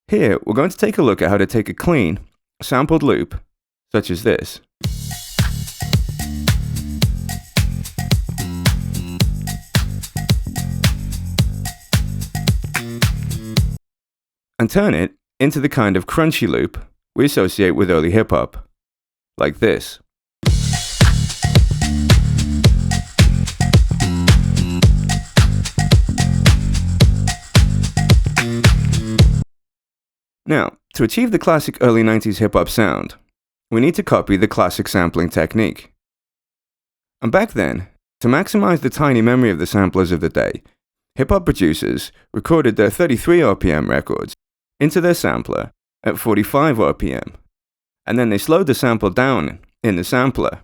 Here, we're going to take a look at how to take a clean, sampled loop, such as this, and turn it into the kind of crunchy loop we associate with early hip-hop, like this. Now, to achieve the classic early 90s hip-hop sound, we need to copy the classic sampling technique. And back then, to maximize the tiny memory of the samplers of the day, hip-hop producers recorded their 33 RPM records into their sampler at 45 RPM, and then they slowed the sample down in the sampler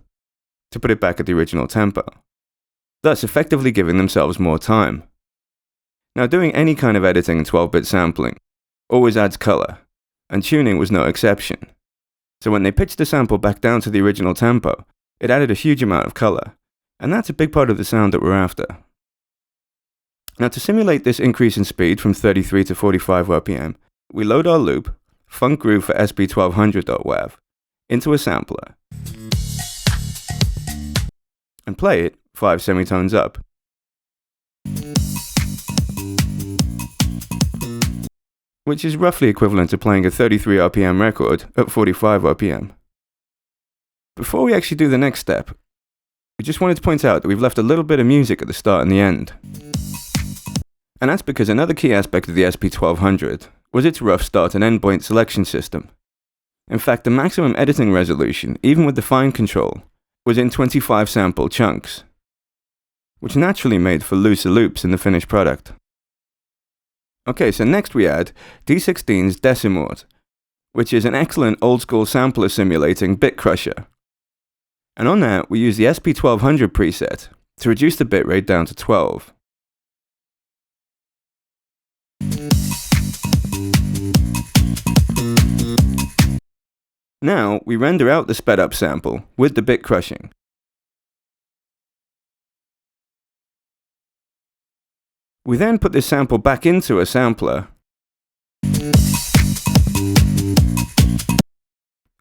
to put it back at the original tempo, thus effectively giving themselves more time. Now, doing any kind of editing in 12-bit sampling always adds color, and tuning was no exception. So when they pitched the sample back down to the original tempo, it added a huge amount of color, and that's a big part of the sound that we're after. Now, to simulate this increase in speed from 33 to 45 RPM, we load our loop, Funk Groove for SP1200.wav, into a sampler, and play it 5 semitones up. Which is roughly equivalent to playing a 33 RPM record at 45 RPM. Before we actually do the next step, we just wanted to point out that we've left a little bit of music at the start and the end. And that's because another key aspect of the SP1200 was its rough start and end point selection system. In fact, the maximum editing resolution, even with the fine control, was in 25 sample chunks, which naturally made for looser loops in the finished product. Okay, so next we add D16's Decimort, which is an excellent old-school sampler simulating bit crusher. And on that, we use the SP1200 preset to reduce the bitrate down to 12. Now, we render out the sped-up sample with the bit crushing. We then put this sample back into a sampler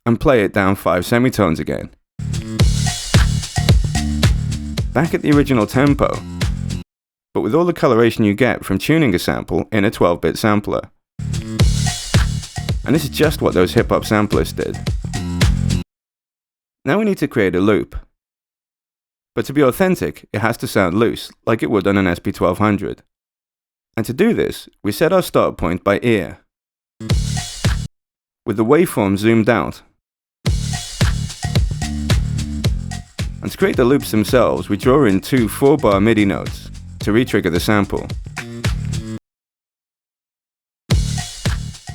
and play it down 5 semitones again, back at the original tempo, but with all the coloration you get from tuning a sample in a 12-bit sampler. And this is just what those hip-hop samplers did. Now we need to create a loop. But to be authentic, it has to sound loose, like it would on an SP1200. And to do this, we set our start point by ear, with the waveform zoomed out. And to create the loops themselves, we draw in 2 4-bar MIDI notes to re-trigger the sample.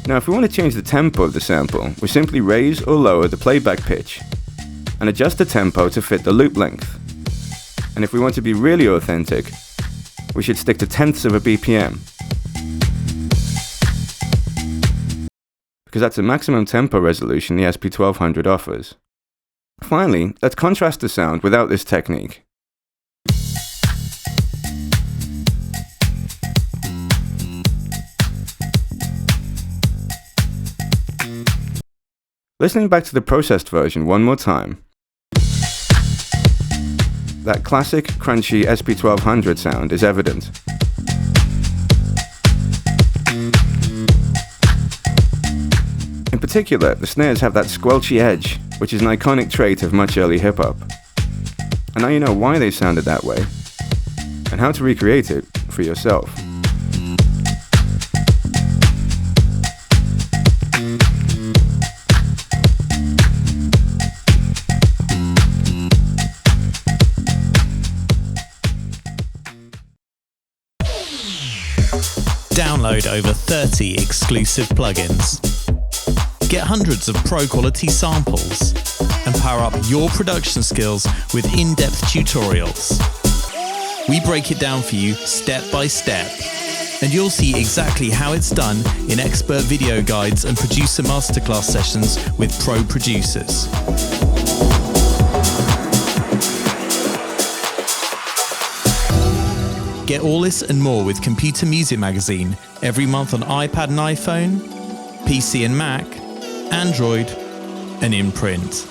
Now, if we want to change the tempo of the sample, we simply raise or lower the playback pitch and adjust the tempo to fit the loop length. And if we want to be really authentic, we should stick to tenths of a BPM, because that's the maximum tempo resolution the SP1200 offers. Finally, let's contrast the sound without this technique. Listening back to the processed version one more time, that classic, crunchy SP1200 sound is evident. In particular, the snares have that squelchy edge, which is an iconic trait of much early hip-hop. And now you know why they sounded that way, and how to recreate it for yourself. Download over 30 exclusive plugins. Get hundreds of pro-quality samples and power up your production skills with in-depth tutorials. We break it down for you step by step, and you'll see exactly how it's done in expert video guides and producer masterclass sessions with pro producers. Get all this and more with Computer Music Magazine every month on iPad and iPhone, PC and Mac, Android, and in print.